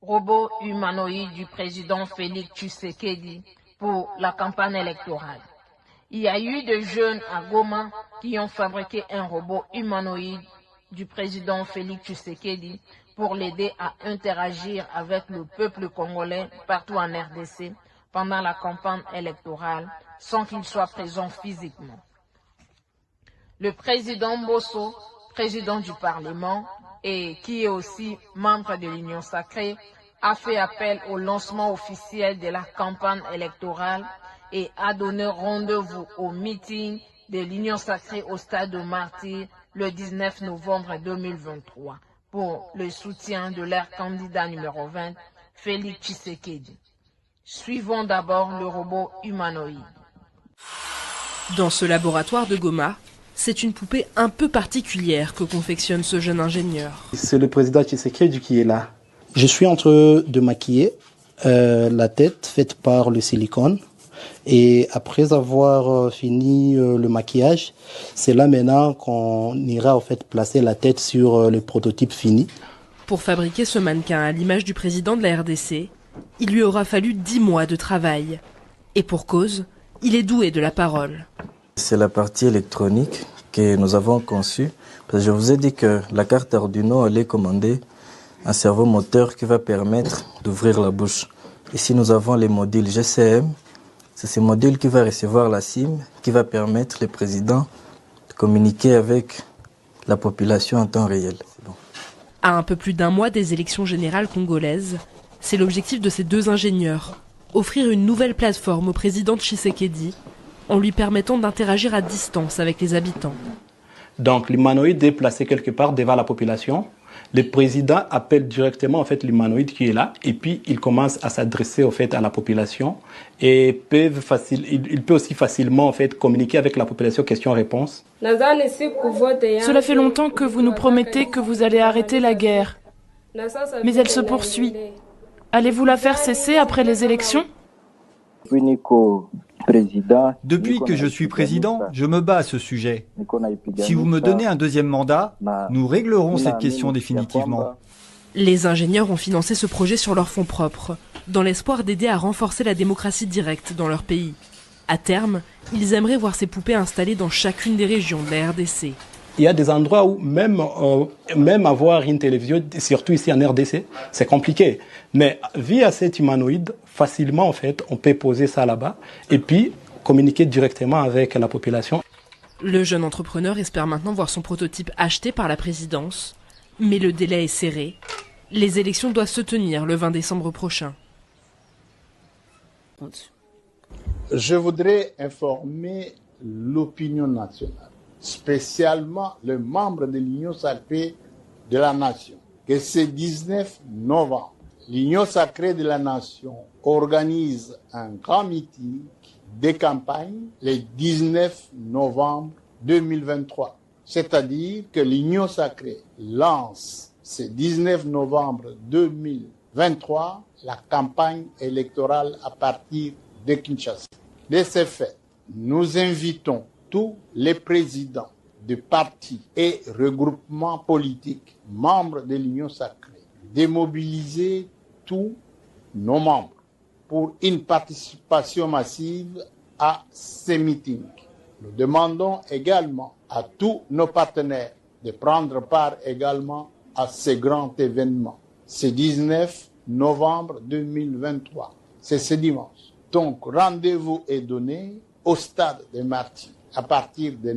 robot humanoïde du président Félix Tshisekedi pour la campagne électorale. Il y a eu des jeunes à Goma qui ont fabriqué un robot humanoïde du président Félix Tshisekedi pour l'aider à interagir avec le peuple congolais partout en RDC pendant la campagne électorale sans qu'il soit présent physiquement. Le président Bosso, président du Parlement et qui est aussi membre de l'Union sacrée, a fait appel au lancement officiel de la campagne électorale et a donné rendez-vous au meeting de l'Union sacrée au stade de Martyrs le 19 novembre 2023 pour le soutien de leur candidat numéro 20, Félix Tshisekedi. Suivons d'abord le robot humanoïde. Dans ce laboratoire de Goma, c'est une poupée un peu particulière que confectionne ce jeune ingénieur. C'est le président Tshisekedi qui est là. Je suis en train de maquiller la tête faite par le silicone. Et après avoir fini le maquillage, c'est là maintenant qu'on ira en fait placer la tête sur le prototype fini. Pour fabriquer ce mannequin à l'image du président de la RDC, il lui aura fallu 10 mois de travail. Et pour cause, il est doué de la parole. C'est la partie électronique que nous avons conçue. Parce que je vous ai dit que la carte Arduino allait commander un cerveau moteur qui va permettre d'ouvrir la bouche. Ici, nous avons les modules GCM. C'est ce module qui va recevoir la SIM, qui va permettre le président de communiquer avec la population en temps réel. Bon. À un peu plus d'un mois des élections générales congolaises, c'est l'objectif de ces deux ingénieurs, offrir une nouvelle plateforme au président Tshisekedi en lui permettant d'interagir à distance avec les habitants. Donc l'humanoïde est placé quelque part devant la population. Le président appelle directement en fait l'humanoïde qui est là et puis il commence à s'adresser en fait à la population et il peut aussi facilement en fait communiquer avec la population question-réponse. Cela fait longtemps que vous nous promettez que vous allez arrêter la guerre, mais elle se poursuit. Allez-vous la faire cesser après les élections ? Depuis que je suis président, je me bats à ce sujet. Si vous me donnez un deuxième mandat, nous réglerons cette question définitivement. Les ingénieurs ont financé ce projet sur leurs fonds propres, dans l'espoir d'aider à renforcer la démocratie directe dans leur pays. À terme, ils aimeraient voir ces poupées installées dans chacune des régions de la RDC. Il y a des endroits où même avoir une télévision, surtout ici en RDC, c'est compliqué. Mais via cet humanoïde, facilement en fait, on peut poser ça là-bas et puis communiquer directement avec la population. Le jeune entrepreneur espère maintenant voir son prototype acheté par la présidence, mais le délai est serré. Les élections doivent se tenir le 20 décembre prochain. Je voudrais informer l'opinion nationale, spécialement les membres de l'Union sacrée de la Nation, que ce 19 novembre, l'Union sacrée de la Nation organise un grand meeting de campagne le 19 novembre 2023. C'est-à-dire que l'Union sacrée lance ce 19 novembre 2023 la campagne électorale à partir de Kinshasa. De ce fait, nous invitons tous les présidents de partis et regroupements politiques membres de l'Union sacrée de mobiliser tous nos membres pour une participation massive à ces meetings. Nous demandons également à tous nos partenaires de prendre part également à ce grand événement. C'est 19 novembre 2023. C'est ce dimanche. Donc, rendez-vous est donné au stade des Martyrs à partir de